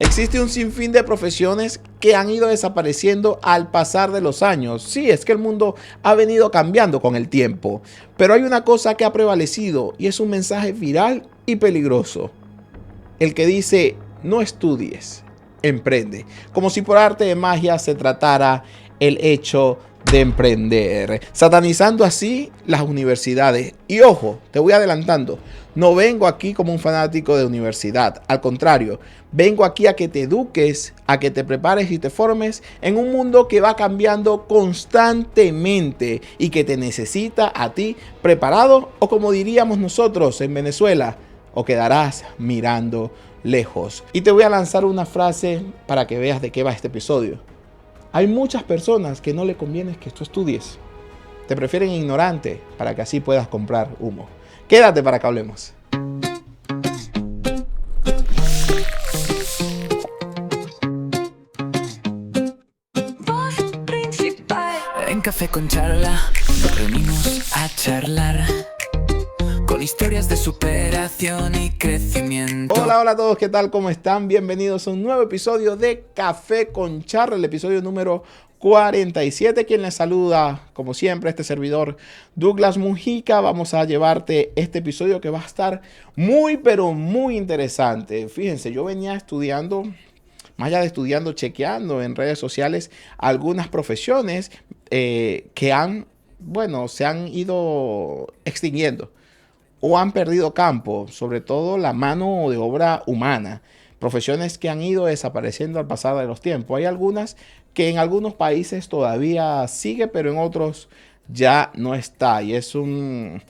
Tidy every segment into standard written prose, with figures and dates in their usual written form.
Existe un sinfín de profesiones que han ido desapareciendo al pasar de los años. Sí, es que el mundo ha venido cambiando con el tiempo, pero hay una cosa que ha prevalecido y es un mensaje viral y peligroso. El que dice, no estudies, emprende. Como si por arte de magia se tratara el hecho de emprender, satanizando así las universidades. Y ojo, te voy adelantando, no vengo aquí como un fanático de universidad, al contrario, vengo aquí a que te eduques, a que te prepares y te formes en un mundo que va cambiando constantemente y que te necesita a ti preparado, o como diríamos nosotros en Venezuela, o quedarás mirando lejos. Y te voy a lanzar una frase para que veas de qué va este episodio. Hay muchas personas que no le conviene que tú estudies. Te prefieren ignorante para que así puedas comprar humo. Quédate para que hablemos. En Café con Charla nos reunimos a charlar con historias de superación y crecimiento. Hola, hola a todos, ¿qué tal? ¿Cómo están? Bienvenidos a un nuevo episodio de Café con Charla, el episodio número 47. Quien les saluda, como siempre, este servidor Douglas Mujica. Vamos a llevarte este episodio que va a estar muy, pero muy interesante. Fíjense, yo venía estudiando, más allá de estudiando, chequeando en redes sociales algunas profesiones que se han ido extinguiendo o han perdido campo, sobre todo la mano de obra humana, profesiones que han ido desapareciendo al pasar de los tiempos. Hay algunas que en algunos países todavía sigue, pero en otros ya no está, y es un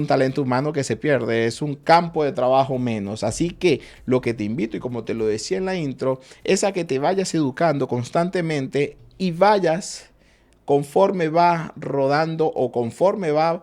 talento humano que se pierde, es un campo de trabajo menos. Así que lo que te invito, y como te lo decía en la intro, es a que te vayas educando constantemente y vayas conforme va rodando o conforme va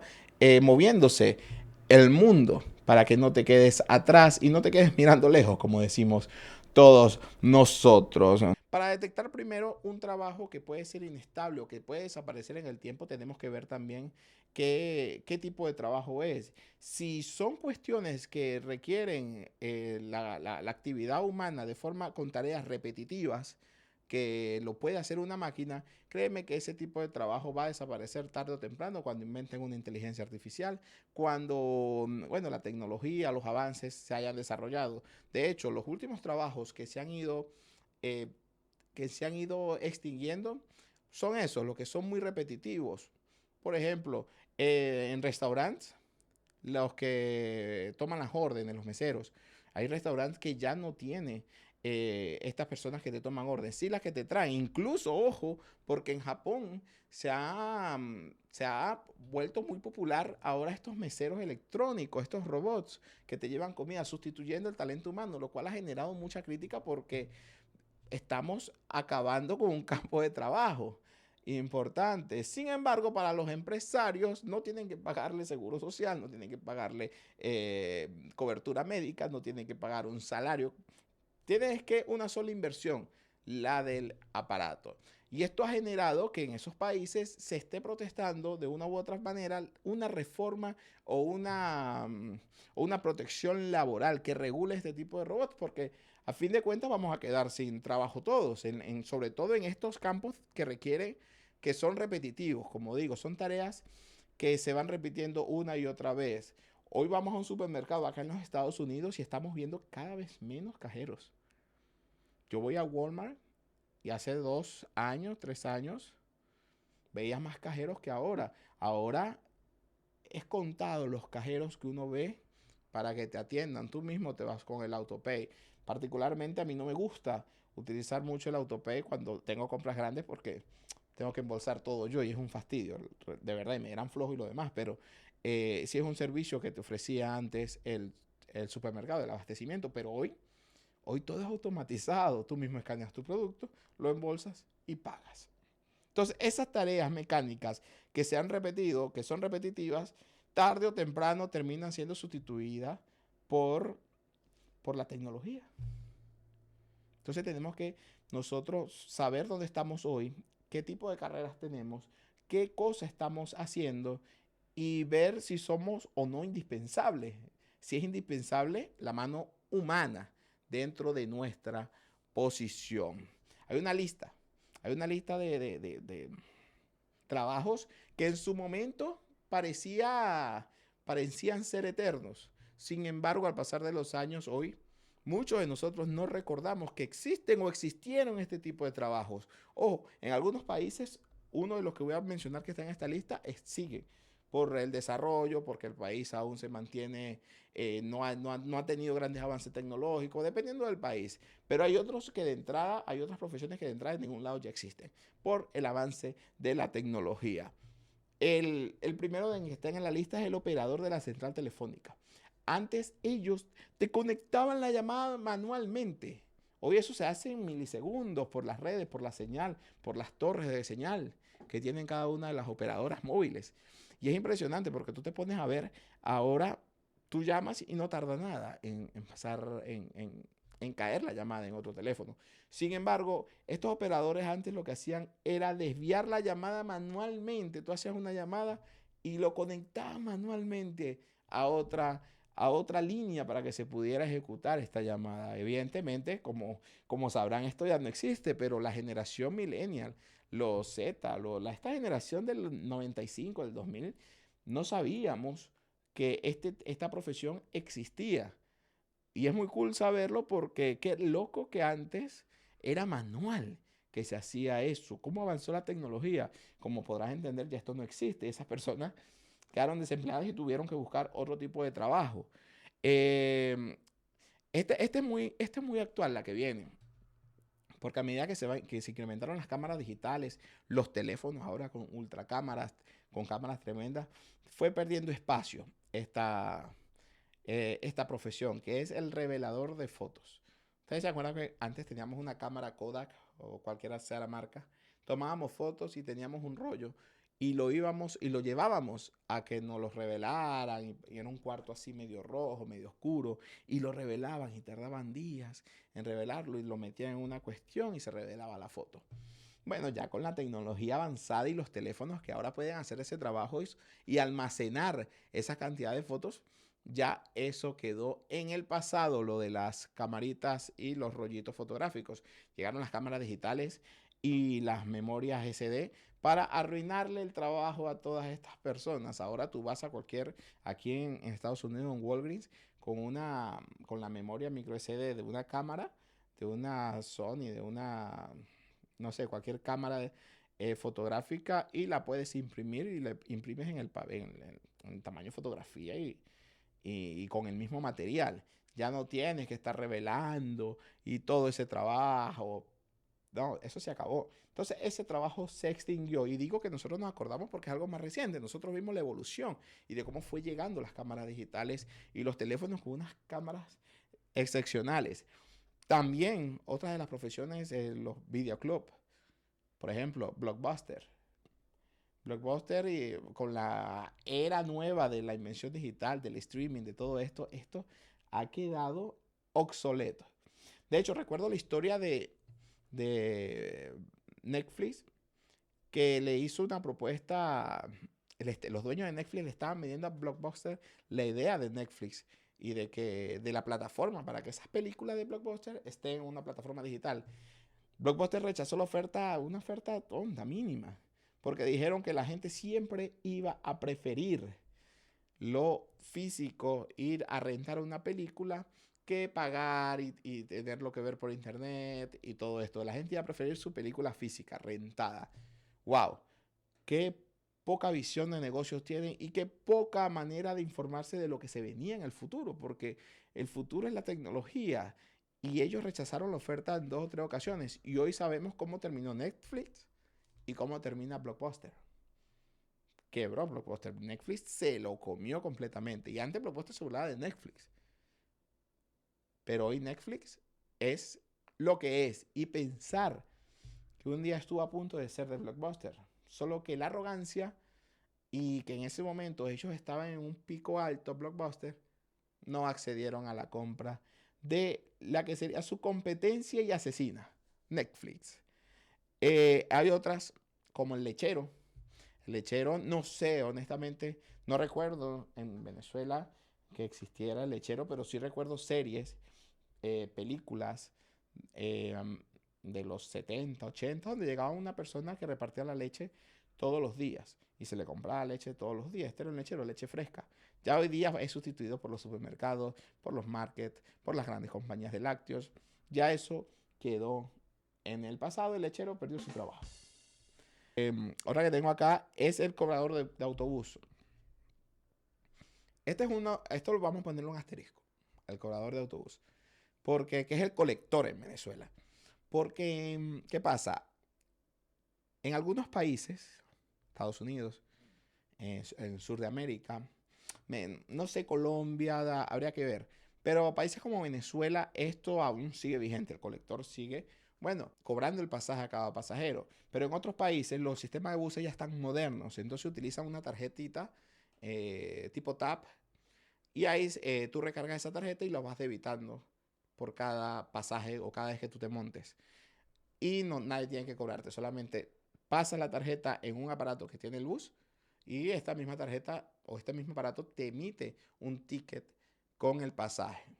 moviéndose el mundo, para que no te quedes atrás y no te quedes mirando lejos, como decimos todos nosotros. Para detectar primero un trabajo que puede ser inestable o que puede desaparecer en el tiempo, tenemos que ver también qué tipo de trabajo es. Si son cuestiones que requieren la actividad humana de forma con tareas repetitivas, que lo puede hacer una máquina, créeme que ese tipo de trabajo va a desaparecer tarde o temprano cuando inventen una inteligencia artificial, cuando, la tecnología, los avances se hayan desarrollado. De hecho, los últimos trabajos eh, que se han ido extinguiendo son esos, los que son muy repetitivos. Por ejemplo, en restaurantes, los que toman las órdenes, los meseros. Hay restaurantes que ya no tienen estas personas que te toman órdenes, sí las que te traen. Incluso, ojo, porque en Japón se ha vuelto muy popular ahora estos meseros electrónicos, estos robots que te llevan comida, sustituyendo el talento humano, lo cual ha generado mucha crítica porque estamos acabando con un campo de trabajo importante. Sin embargo, para los empresarios no tienen que pagarle seguro social, no tienen que pagarle cobertura médica, no tienen que pagar un salario. Tienes que una sola inversión, la del aparato. Y esto ha generado que en esos países se esté protestando de una u otra manera una reforma o una protección laboral que regule este tipo de robots, porque a fin de cuentas vamos a quedar sin trabajo todos, sobre todo en estos campos que requieren, que son repetitivos, como digo, son tareas que se van repitiendo una y otra vez. Hoy vamos a un supermercado acá en los Estados Unidos y estamos viendo cada vez menos cajeros. Yo voy a Walmart y hace 2 años, 3 años, veía más cajeros que ahora. Ahora es contado los cajeros que uno ve para que te atiendan. Tú mismo te vas con el AutoPay. Particularmente a mí no me gusta utilizar mucho el AutoPay cuando tengo compras grandes porque tengo que embolsar todo yo y es un fastidio. De verdad, y me eran flojo y lo demás, pero sí es un servicio que te ofrecía antes el supermercado, el abastecimiento, pero hoy todo es automatizado. Tú mismo escaneas tu producto, lo embolsas y pagas. Entonces, esas tareas mecánicas que se han repetido, que son repetitivas, tarde o temprano terminan siendo sustituidas por, por la tecnología. Entonces, tenemos que nosotros saber dónde estamos hoy, qué tipo de carreras tenemos, qué cosas estamos haciendo y ver si somos o no indispensables. Si es indispensable la mano humana dentro de nuestra posición. Hay una lista de trabajos que en su momento parecían ser eternos. Sin embargo, al pasar de los años, hoy muchos de nosotros no recordamos que existen o existieron este tipo de trabajos. O en algunos países, uno de los que voy a mencionar que está en esta lista sigue por el desarrollo, porque el país aún se mantiene, no ha tenido grandes avances tecnológicos, dependiendo del país. Pero hay otros que de entrada, hay otras profesiones que de entrada en ningún lado ya existen, por el avance de la tecnología. El primero que está en la lista es el operador de la central telefónica. Antes ellos te conectaban la llamada manualmente. Hoy eso se hace en milisegundos por las redes, por la señal, por las torres de señal que tienen cada una de las operadoras móviles. Y es impresionante porque tú te pones a ver, ahora tú llamas y no tarda nada en pasar, en caer la llamada en otro teléfono. Sin embargo, estos operadores antes lo que hacían era desviar la llamada manualmente. Tú hacías una llamada y lo conectabas manualmente a otra línea para que se pudiera ejecutar esta llamada. Evidentemente, como sabrán, esto ya no existe, pero la generación millennial, los Z, esta generación del 95, del 2000, no sabíamos que esta profesión existía. Y es muy cool saberlo porque qué loco que antes era manual que se hacía eso. ¿Cómo avanzó la tecnología? Como podrás entender, ya esto no existe. Esas personas quedaron desempleadas y tuvieron que buscar otro tipo de trabajo. Eh, este es muy actual, la que viene. Porque a medida que se incrementaron las cámaras digitales, los teléfonos ahora con ultracámaras, con cámaras tremendas, fue perdiendo espacio esta profesión, que es el revelador de fotos. ¿Ustedes se acuerdan que antes teníamos una cámara Kodak o cualquiera sea la marca? Tomábamos fotos y teníamos un rollo y lo íbamos y lo llevábamos a que nos los revelaran y era un cuarto así medio rojo, medio oscuro y lo revelaban y tardaban días en revelarlo y lo metían en una cuestión y se revelaba la foto. Bueno, ya con la tecnología avanzada y los teléfonos que ahora pueden hacer ese trabajo y almacenar esa cantidad de fotos, ya eso quedó en el pasado, lo de las camaritas y los rollitos fotográficos. Llegaron las cámaras digitales y las memorias SD para arruinarle el trabajo a todas estas personas. Ahora tú vas a aquí en Estados Unidos, en Walgreens, con la memoria micro SD de una cámara, de una Sony, de una, no sé, cualquier cámara fotográfica y la puedes imprimir y la imprimes en tamaño fotografía y con el mismo material. Ya no tienes que estar revelando y todo ese trabajo. No, eso se acabó. Entonces, ese trabajo se extinguió. Y digo que nosotros nos acordamos porque es algo más reciente. Nosotros vimos la evolución y de cómo fue llegando las cámaras digitales y los teléfonos con unas cámaras excepcionales. También, otra de las profesiones, los videoclubs. Por ejemplo, Blockbuster. Blockbuster y con la era nueva de la invención digital, del streaming, de todo esto ha quedado obsoleto. De hecho, recuerdo la historia de Netflix que le hizo una propuesta. Los dueños de Netflix le estaban vendiendo a Blockbuster la idea de Netflix y de la plataforma para que esas películas de Blockbuster estén en una plataforma digital. Blockbuster rechazó una oferta tonta, mínima, porque dijeron que la gente siempre iba a preferir lo físico, ir a rentar una película, que pagar y tenerlo que ver por internet y todo esto. La gente iba a preferir su película física, rentada. ¡Wow! Qué poca visión de negocios tienen y qué poca manera de informarse de lo que se venía en el futuro, porque el futuro es la tecnología. Y ellos rechazaron la oferta en 2 o 3 ocasiones. Y hoy sabemos cómo terminó Netflix y cómo termina Blockbuster. Quebró Blockbuster. Netflix se lo comió completamente. Y antes Blockbuster se burlaba de Netflix. Pero hoy Netflix es lo que es. Y pensar que un día estuvo a punto de ser de Blockbuster. Solo que la arrogancia y que en ese momento ellos estaban en un pico alto, Blockbuster, no accedieron a la compra de la que sería su competencia y asesina, Netflix. Hay otras como el lechero. El lechero, no sé, honestamente, no recuerdo en Venezuela que existiera el lechero, pero sí recuerdo series, películas eh, de los 70, 80, donde llegaba una persona que repartía la leche todos los días y se le compraba leche todos los días. Este era un lechero, leche fresca. Ya hoy día es sustituido por los supermercados, por los markets, por las grandes compañías de lácteos. Ya eso quedó en el pasado, el lechero perdió su trabajo. Otra que tengo acá es el cobrador de autobús. Esto lo vamos a ponerle un asterisco, el cobrador de autobús, porque que es el colector en Venezuela. Porque, ¿qué pasa? En algunos países, Estados Unidos, en el sur de América, no sé, Colombia, habría que ver. Pero países como Venezuela, esto aún sigue vigente. El colector sigue, bueno, cobrando el pasaje a cada pasajero. Pero en otros países los sistemas de buses ya están modernos. Entonces utilizan una tarjetita tipo TAP. Y ahí tú recargas esa tarjeta y la vas debitando por cada pasaje o cada vez que tú te montes. Y no, nadie tiene que cobrarte. Solamente pasa la tarjeta en un aparato que tiene el bus y esta misma tarjeta o este mismo aparato te emite un ticket con el pasaje.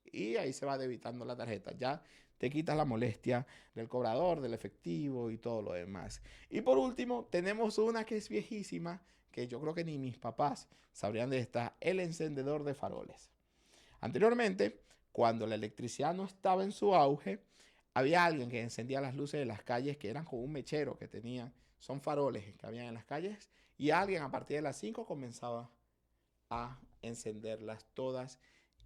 Y ahí se va debitando la tarjeta. Ya te quitas la molestia del cobrador, del efectivo y todo lo demás. Y por último, tenemos una que es viejísima, que yo creo que ni mis papás sabrían de esta, el encendedor de faroles. Anteriormente, cuando la electricidad no estaba en su auge, había alguien que encendía las luces de las calles que eran como un mechero que tenían, son faroles que habían en las calles, y alguien a partir de las 5 comenzaba a encenderlas todas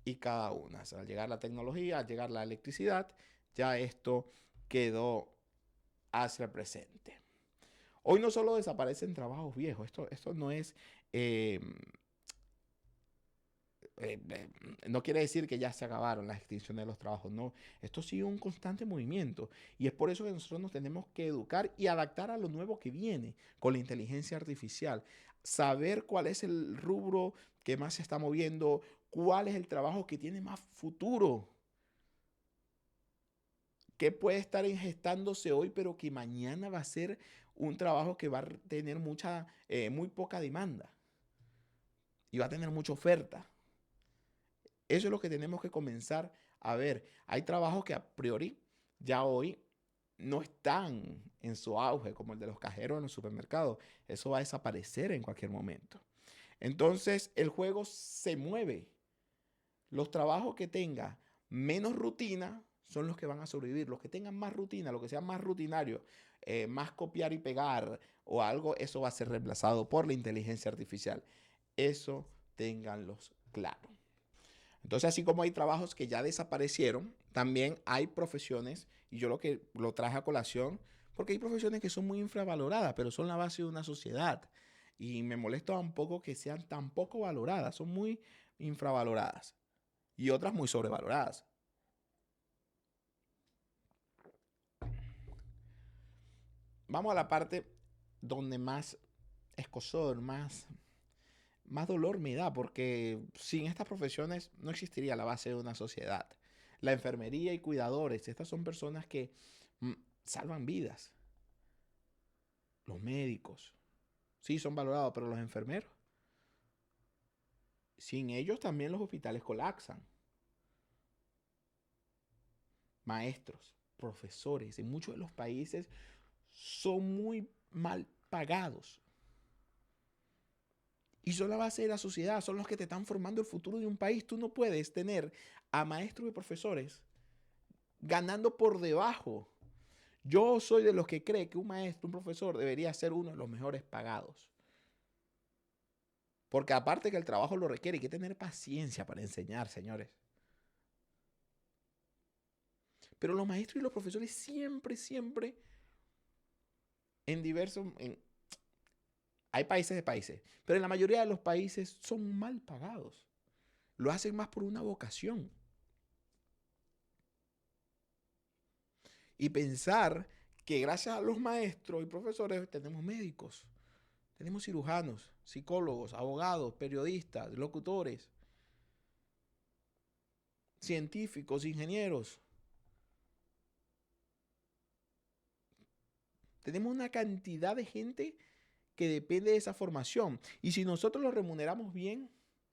y cada una. O sea, al llegar la tecnología, al llegar la electricidad, ya esto quedó hacia el presente. Hoy no solo desaparecen trabajos viejos, esto no es... no quiere decir que ya se acabaron las extinciones de los trabajos, no. Esto sigue un constante movimiento y es por eso que nosotros nos tenemos que educar y adaptar a lo nuevo que viene con la inteligencia artificial. Saber cuál es el rubro que más se está moviendo, cuál es el trabajo que tiene más futuro. ¿Qué puede estar ingestándose hoy, pero que mañana va a ser un trabajo que va a tener muy poca demanda y va a tener mucha oferta? Eso es lo que tenemos que comenzar a ver. Hay trabajos que a priori ya hoy no están en su auge, como el de los cajeros en los supermercados. Eso va a desaparecer en cualquier momento. Entonces el juego se mueve. Los trabajos que tengan menos rutina son los que van a sobrevivir. Los que tengan más rutina, lo que sea más rutinario, más copiar y pegar o algo, eso va a ser reemplazado por la inteligencia artificial. Eso ténganlos claro. Entonces, así como hay trabajos que ya desaparecieron, también hay profesiones, y yo lo traje a colación, porque hay profesiones que son muy infravaloradas, pero son la base de una sociedad. Y me molesta un poco que sean tan poco valoradas, son muy infravaloradas. Y otras muy sobrevaloradas. Vamos a la parte donde más escozor, más dolor me da, porque sin estas profesiones no existiría la base de una sociedad. La enfermería y cuidadores, estas son personas que salvan vidas. Los médicos, sí, son valorados, pero los enfermeros, sin ellos también los hospitales colapsan. Maestros, profesores, en muchos de los países son muy mal pagados. Y son la base de la sociedad, son los que te están formando el futuro de un país. Tú no puedes tener a maestros y profesores ganando por debajo. Yo soy de los que cree que un maestro, un profesor debería ser uno de los mejores pagados. Porque aparte que el trabajo lo requiere, hay que tener paciencia para enseñar, señores. Pero los maestros y los profesores siempre, hay países de países, pero en la mayoría de los países son mal pagados. Lo hacen más por una vocación. Y pensar que gracias a los maestros y profesores tenemos médicos, tenemos cirujanos, psicólogos, abogados, periodistas, locutores, científicos, ingenieros. Tenemos una cantidad de gente que depende de esa formación. Y si nosotros los remuneramos bien,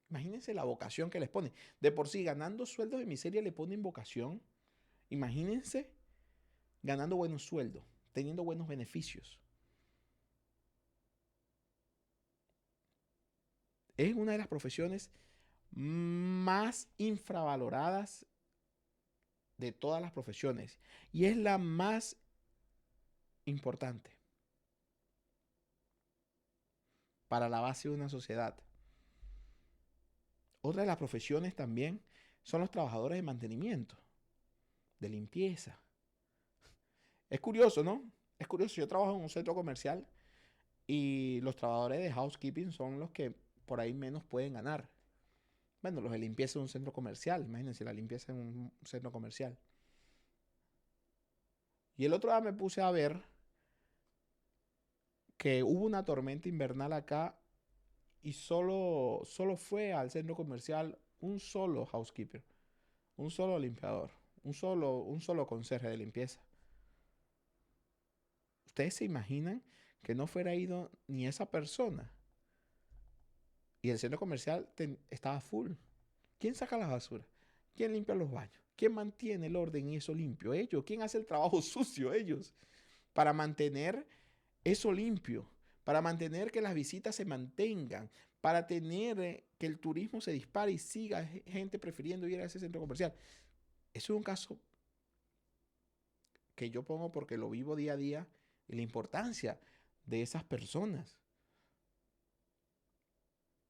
imagínense la vocación que les ponen. De por sí, ganando sueldos de miseria le ponen vocación. Imagínense ganando buenos sueldos, teniendo buenos beneficios. Es una de las profesiones más infravaloradas de todas las profesiones y es la más importante para la base de una sociedad. Otra de las profesiones también son los trabajadores de mantenimiento, de limpieza. Es curioso, ¿no? Es curioso, yo trabajo en un centro comercial y los trabajadores de housekeeping son los que por ahí menos pueden ganar. Bueno, los de limpieza en un centro comercial, imagínense la limpieza en un centro comercial. Y el otro día me puse a ver que hubo una tormenta invernal acá y solo fue al centro comercial un solo housekeeper, un solo limpiador, un solo conserje de limpieza. ¿Ustedes se imaginan que no fuera ido ni esa persona? Y el centro comercial estaba full. ¿Quién saca la basura? ¿Quién limpia los baños? ¿Quién mantiene el orden y eso limpio? Ellos. ¿Quién hace el trabajo sucio? Ellos. Para mantener eso limpio. Para mantener que las visitas se mantengan. Para tener que el turismo se dispare y siga gente prefiriendo ir a ese centro comercial. Eso es un caso que yo pongo porque lo vivo día a día y la importancia de esas personas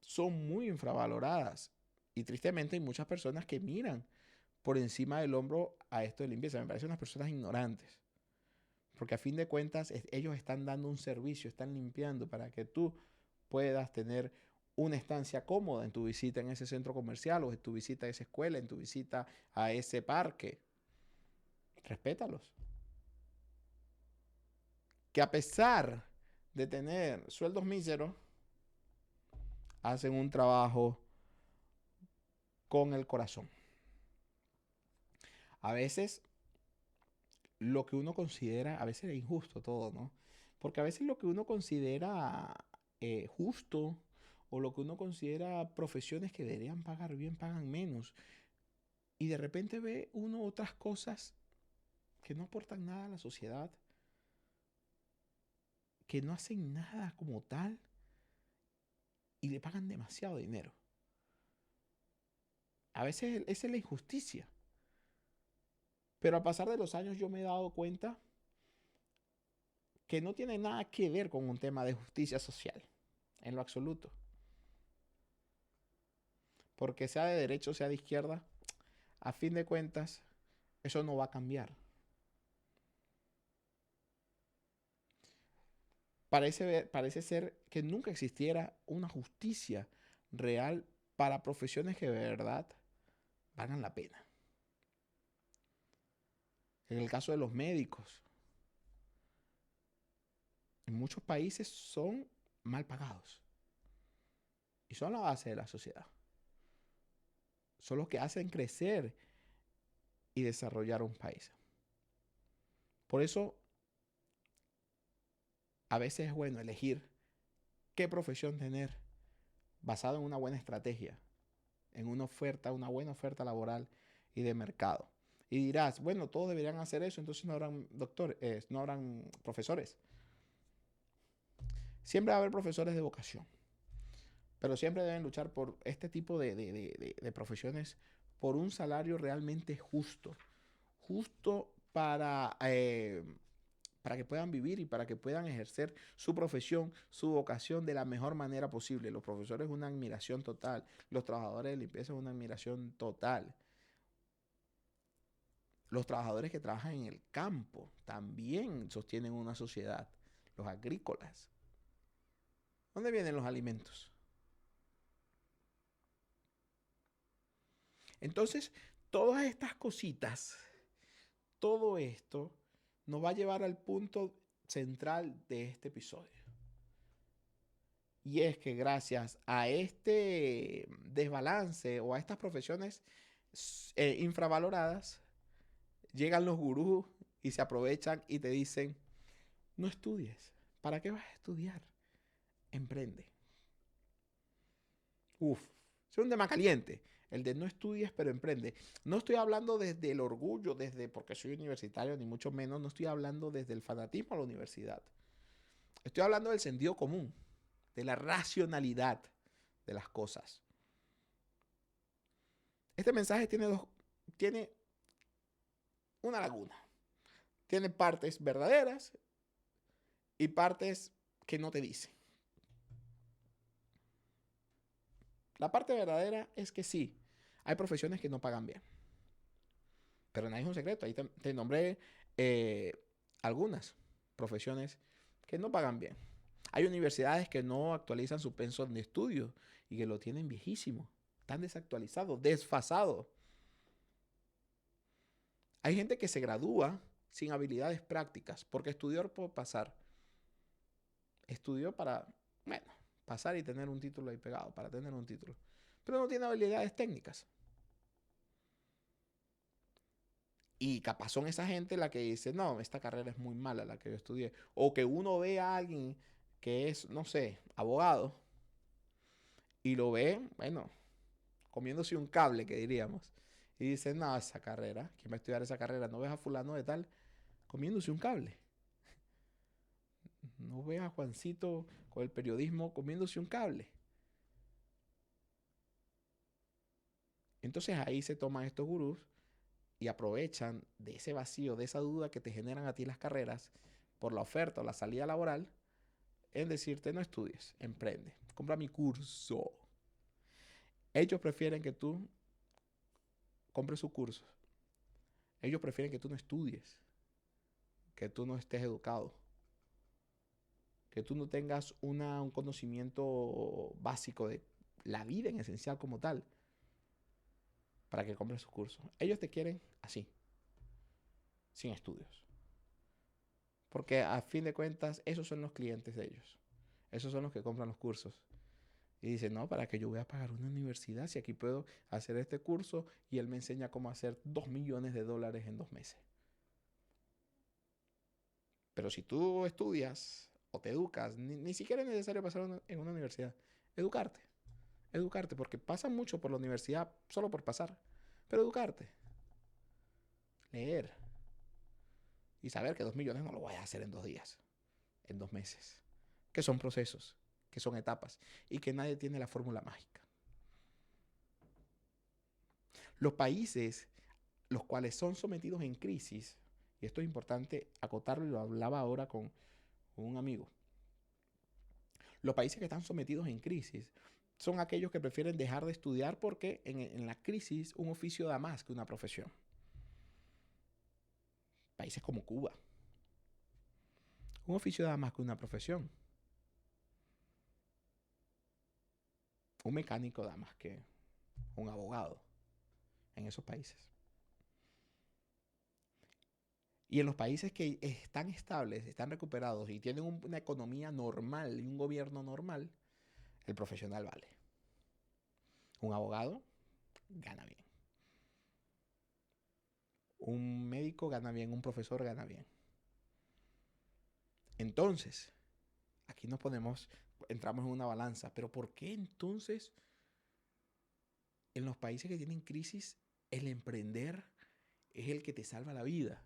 son muy infravaloradas. Y tristemente hay muchas personas que miran por encima del hombro a esto de limpieza. Me parecen unas personas ignorantes. Porque a fin de cuentas ellos están dando un servicio, están limpiando para que tú puedas tener una estancia cómoda en tu visita en ese centro comercial o en tu visita a esa escuela, en tu visita a ese parque. Respétalos. Que a pesar de tener sueldos míseros, hacen un trabajo con el corazón. A veces lo que uno considera, a veces es injusto todo, ¿no? Porque a veces lo que uno considera justo o lo que uno considera profesiones que deberían pagar bien, pagan menos. Y de repente ve uno otras cosas que no aportan nada a la sociedad, que no hacen nada como tal y le pagan demasiado dinero. A veces esa es la injusticia. Pero al pasar de los años yo me he dado cuenta que no tiene nada que ver con un tema de justicia social, en lo absoluto. Porque sea de derecha o sea de izquierda, a fin de cuentas, eso no va a cambiar. Parece ser que nunca existiera una justicia real para profesiones que de verdad valgan la pena. En el caso de los médicos, en muchos países son mal pagados y son la base de la sociedad. Son los que hacen crecer y desarrollar un país. Por eso, a veces es bueno elegir qué profesión tener basado en una buena estrategia, en una oferta, una buena oferta laboral y de mercado. Y dirás, bueno, todos deberían hacer eso, entonces no habrán doctores, no habrán profesores. Siempre va a haber profesores de vocación, pero siempre deben luchar por este tipo de profesiones por un salario realmente justo. Justo para que puedan vivir y para que puedan ejercer su profesión, su vocación de la mejor manera posible. Los profesores una admiración total. Los trabajadores de limpieza una admiración total. Los trabajadores que trabajan en el campo también sostienen una sociedad. Los agrícolas. ¿Dónde vienen los alimentos? Entonces, todas estas cositas, todo esto nos va a llevar al punto central de este episodio. Y es que gracias a este desbalance o a estas profesiones infravaloradas, llegan los gurús y se aprovechan y te dicen, no estudies. ¿Para qué vas a estudiar? Emprende. Uf, es un tema caliente. El de no estudies, pero emprende. No estoy hablando desde el orgullo, desde porque soy universitario, ni mucho menos. No estoy hablando desde el fanatismo a la universidad. Estoy hablando del sentido común, de la racionalidad de las cosas. Este mensaje tiene una laguna. Tiene partes verdaderas y partes que no te dicen. La parte verdadera es que sí, hay profesiones que no pagan bien. Pero no es un secreto. Ahí te nombré algunas profesiones que no pagan bien. Hay universidades que no actualizan su pensum de estudio y que lo tienen viejísimo. Están desactualizados, desfasados. Hay gente que se gradúa sin habilidades prácticas porque estudió por pasar. Estudió para, bueno, pasar y tener un título ahí pegado, para tener un título. Pero no tiene habilidades técnicas. Y capaz son esa gente la que dice, no, esta carrera es muy mala la que yo estudié. O que uno ve a alguien que es, no sé, abogado y lo ve, bueno, comiéndose un cable, que diríamos. Y dice, no, esa carrera, ¿quién va a estudiar esa carrera? No ves a fulano de tal comiéndose un cable. No ves a Juancito con el periodismo comiéndose un cable. Entonces ahí se toman estos gurús y aprovechan de ese vacío, de esa duda que te generan a ti las carreras por la oferta o la salida laboral en decirte no estudies, emprende, compra mi curso. Ellos prefieren que tú compres su curso. Ellos prefieren que tú no estudies, que tú no estés educado, que tú no tengas un conocimiento básico de la vida en esencial como tal para que compres sus cursos. Ellos te quieren así, sin estudios. Porque a fin de cuentas, esos son los clientes de ellos. Esos son los que compran los cursos. Y dicen, no, ¿para qué yo voy a pagar una universidad si aquí puedo hacer este curso y él me enseña cómo hacer $2 millones en 2 meses? Pero si tú estudias o te educas, ni siquiera es necesario pasar en una universidad. Educarte. Educarte, porque pasan mucho por la universidad solo por pasar. Pero educarte. Leer. Y saber que 2 millones no lo vas a hacer en 2 días. En 2 meses. Que son procesos. Que son etapas. Y que nadie tiene la fórmula mágica. Los países los cuales son sometidos en crisis, y esto es importante acotarlo y lo hablaba ahora con un amigo, los países que están sometidos en crisis son aquellos que prefieren dejar de estudiar porque en la crisis un oficio da más que una profesión. Países como Cuba. Un oficio da más que una profesión. Un mecánico da más que un abogado en esos países. Y en los países que están estables, están recuperados y tienen una economía normal y un gobierno normal, el profesional vale. Un abogado gana bien. Un médico gana bien, un profesor gana bien. Entonces, aquí entramos en una balanza. Pero ¿por qué entonces en los países que tienen crisis el emprender es el que te salva la vida?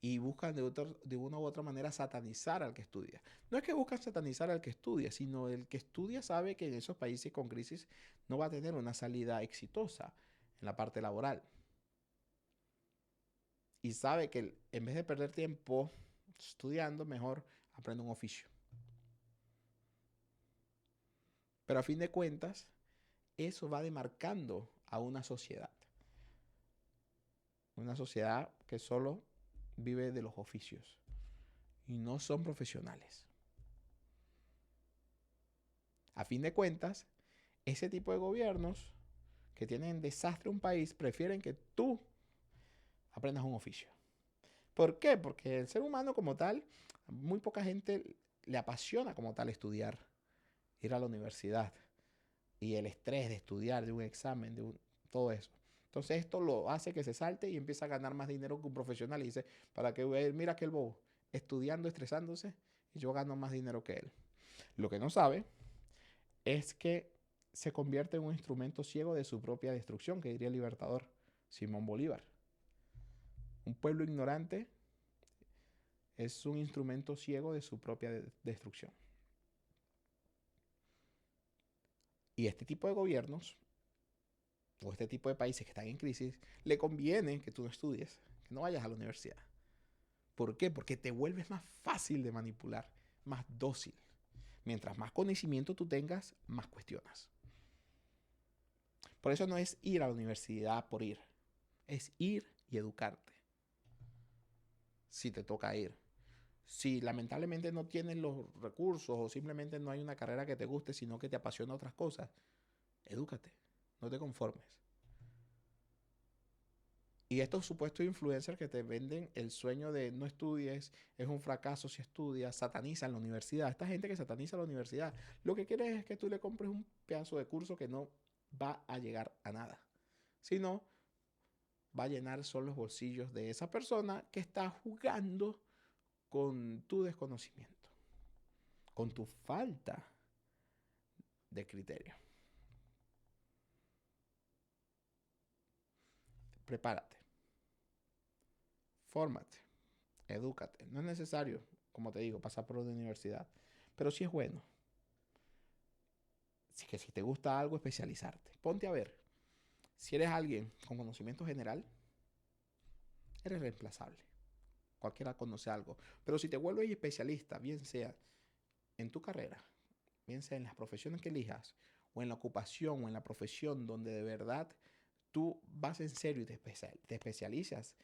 Y buscan de una u otra manera satanizar al que estudia. No es que buscan satanizar al que estudia, sino el que estudia sabe que en esos países con crisis no va a tener una salida exitosa en la parte laboral. Y sabe que en vez de perder tiempo estudiando, mejor aprende un oficio. Pero a fin de cuentas, eso va demarcando a una sociedad. Una sociedad que solo vive de los oficios y no son profesionales. A fin de cuentas, ese tipo de gobiernos que tienen desastre un país prefieren que tú aprendas un oficio. ¿Por qué? Porque el ser humano como tal, muy poca gente le apasiona como tal estudiar, ir a la universidad y el estrés de estudiar, de un examen, todo eso. Entonces esto lo hace que se salte y empieza a ganar más dinero que un profesional. Y dice, ¿para qué voy a ir? Mira aquel bobo, estudiando, estresándose, y yo gano más dinero que él. Lo que no sabe es que se convierte en un instrumento ciego de su propia destrucción, que diría el libertador Simón Bolívar. Un pueblo ignorante es un instrumento ciego de su propia destrucción. Y este tipo de gobiernos o este tipo de países que están en crisis, le conviene que tú no estudies, que no vayas a la universidad. ¿Por qué? Porque te vuelves más fácil de manipular, más dócil. Mientras más conocimiento tú tengas, más cuestionas. Por eso no es ir a la universidad por ir, es ir y educarte. Si te toca ir. Si lamentablemente no tienes los recursos o simplemente no hay una carrera que te guste, sino que te apasiona otras cosas, edúcate, no te conformes. Y estos supuestos influencers que te venden el sueño de no estudies, es un fracaso si estudias, satanizan la universidad. Esta gente que sataniza la universidad, lo que quiere es que tú le compres un pedazo de curso que no va a llegar a nada, sino va a llenar solo los bolsillos de esa persona que está jugando con tu desconocimiento, con tu falta de criterio. Prepárate, fórmate, edúcate. No es necesario, como te digo, pasar por una universidad, pero sí es bueno. Si te gusta algo, especializarte. Ponte a ver. Si eres alguien con conocimiento general, eres reemplazable. Cualquiera conoce algo. Pero si te vuelves especialista, bien sea en tu carrera, bien sea en las profesiones que elijas, o en la ocupación o en la profesión donde de verdad tú vas en serio y te especializas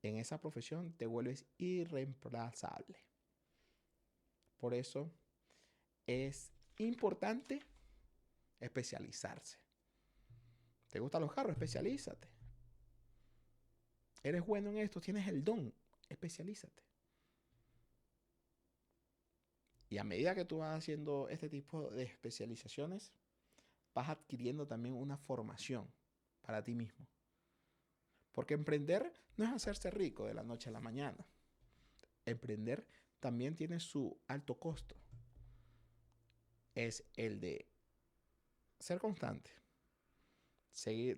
en esa profesión, te vuelves irreemplazable. Por eso es importante especializarse. ¿Te gustan los carros? Especialízate. Eres bueno en esto, tienes el don, especialízate. Y a medida que tú vas haciendo este tipo de especializaciones, vas adquiriendo también una formación para ti mismo. Porque emprender no es hacerse rico de la noche a la mañana. Emprender también tiene su alto costo. Es el de ser constante,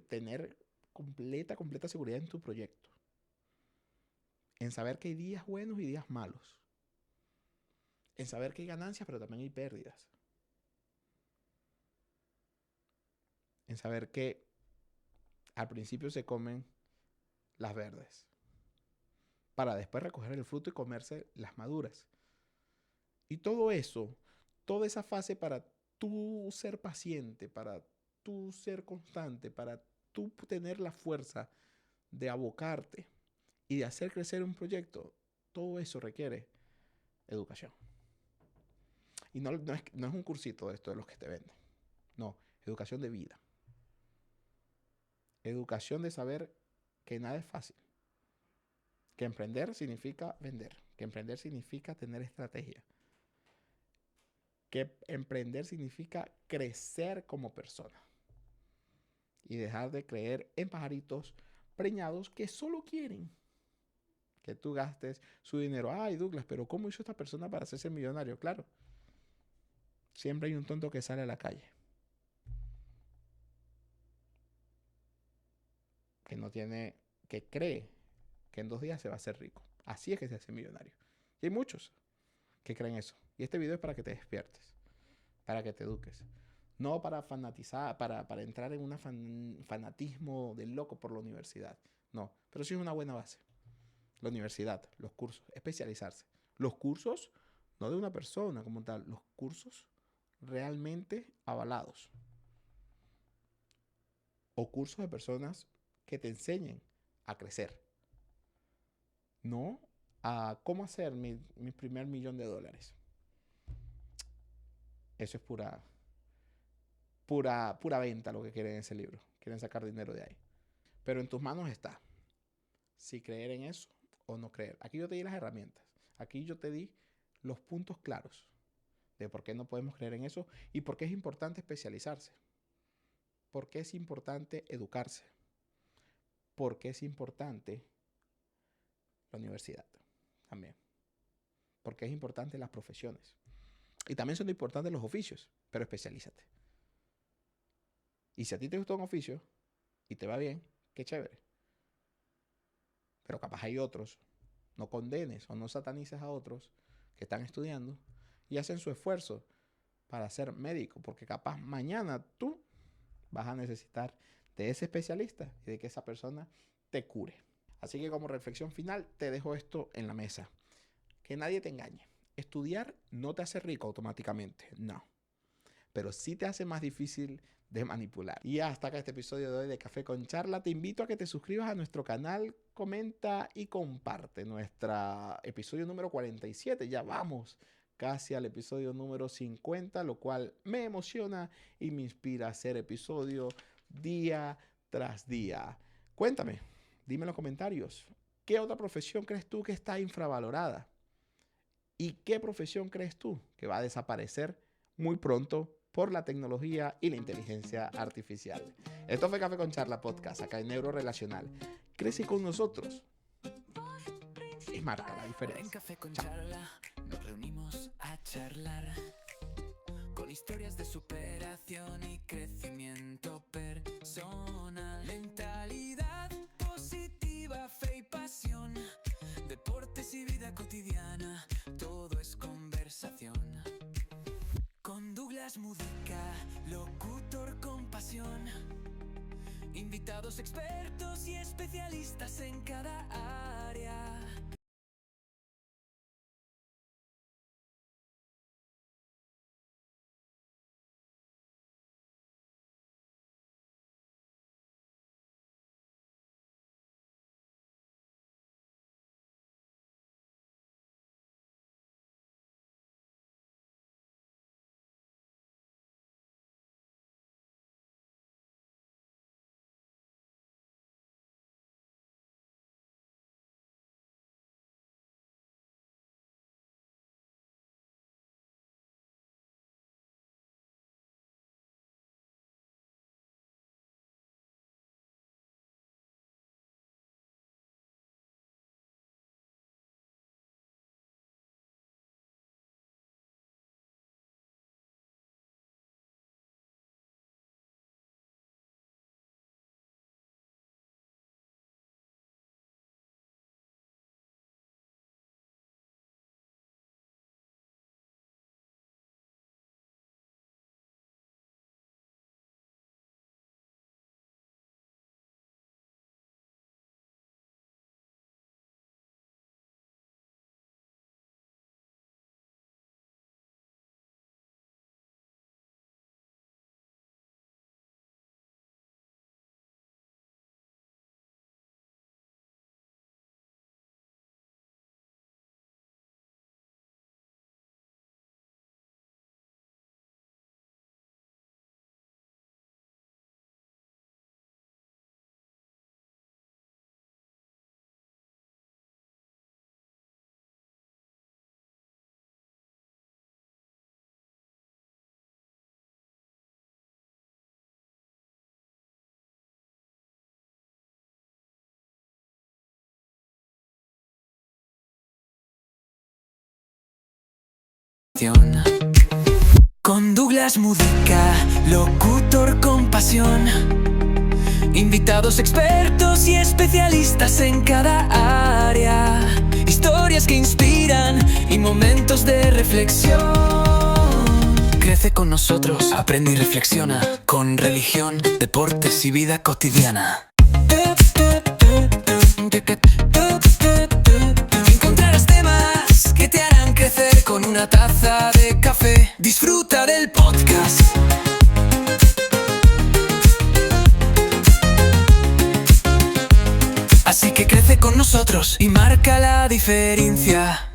tener completa seguridad en tu proyecto, en saber que hay días buenos y días malos, en saber que hay ganancias pero también hay pérdidas, en saber que al principio se comen las verdes para después recoger el fruto y comerse las maduras. Y todo eso, toda esa fase para tú ser paciente, para tú ser constante, para tú tener la fuerza de abocarte y de hacer crecer un proyecto, todo eso requiere educación. Y no es un cursito de esto de los que te venden. No, educación de vida. Educación de saber que nada es fácil. Que emprender significa vender. Que emprender significa tener estrategia. Que emprender significa crecer como persona. Y dejar de creer en pajaritos preñados que solo quieren que tú gastes su dinero. Ay, Douglas, pero ¿cómo hizo esta persona para hacerse millonario? Claro, siempre hay un tonto que sale a la calle, que cree que en 2 días se va a hacer rico. Así es que se hace millonario. Y hay muchos que creen eso. Y este video es para que te despiertes, para que te eduques. No para fanatizar, para entrar en un fanatismo de loco por la universidad. No, pero sí es una buena base. La universidad, los cursos, especializarse. Los cursos, no de una persona como tal, los cursos realmente avalados. O cursos de personas que te enseñen a crecer. No a cómo hacer mi primer $1,000,000. Eso es pura venta lo que quieren en ese libro. Quieren sacar dinero de ahí. Pero en tus manos está si creer en eso o no creer. Aquí yo te di las herramientas. Aquí yo te di los puntos claros de por qué no podemos creer en eso y por qué es importante especializarse. Por qué es importante educarse. Por qué es importante la universidad también. Por qué es importante las profesiones. Y también son importantes los oficios, pero especialízate. Y si a ti te gusta un oficio y te va bien, qué chévere. Pero capaz hay otros. No condenes o no satanices a otros que están estudiando y hacen su esfuerzo para ser médico, porque capaz mañana tú vas a necesitar de ese especialista y de que esa persona te cure. Así que como reflexión final te dejo esto en la mesa. Que nadie te engañe. Estudiar no te hace rico automáticamente, no. Pero sí te hace más difícil de manipular. Y hasta acá este episodio de hoy de Café con Charla. Te invito a que te suscribas a nuestro canal, comenta y comparte nuestro episodio número 47. Ya vamos casi al episodio número 50, lo cual me emociona y me inspira a hacer episodio día tras día. Cuéntame, dime en los comentarios, ¿qué otra profesión crees tú que está infravalorada? ¿Y qué profesión crees tú que va a desaparecer muy pronto por la tecnología y la inteligencia artificial? Esto fue Café con Charla Podcast, acá en Neurorelacional. Crece con nosotros y marca la diferencia. En Café con Charla nos reunimos a charlar con historias de superación y crecimiento personal. Mentalidad positiva, fe y pasión, deportes y vida cotidiana, todo es conversación. Con Douglas Mujica, locutor con pasión, invitados expertos y especialistas en cada área. Con Douglas Mujica, locutor con pasión, invitados expertos y especialistas en cada área, historias que inspiran y momentos de reflexión. Crece con nosotros, aprende y reflexiona con religión, deportes y vida cotidiana. Encontrarás temas que te harán crecer con una taza de café. Disfruta del podcast. Así que crece con nosotros y marca la diferencia.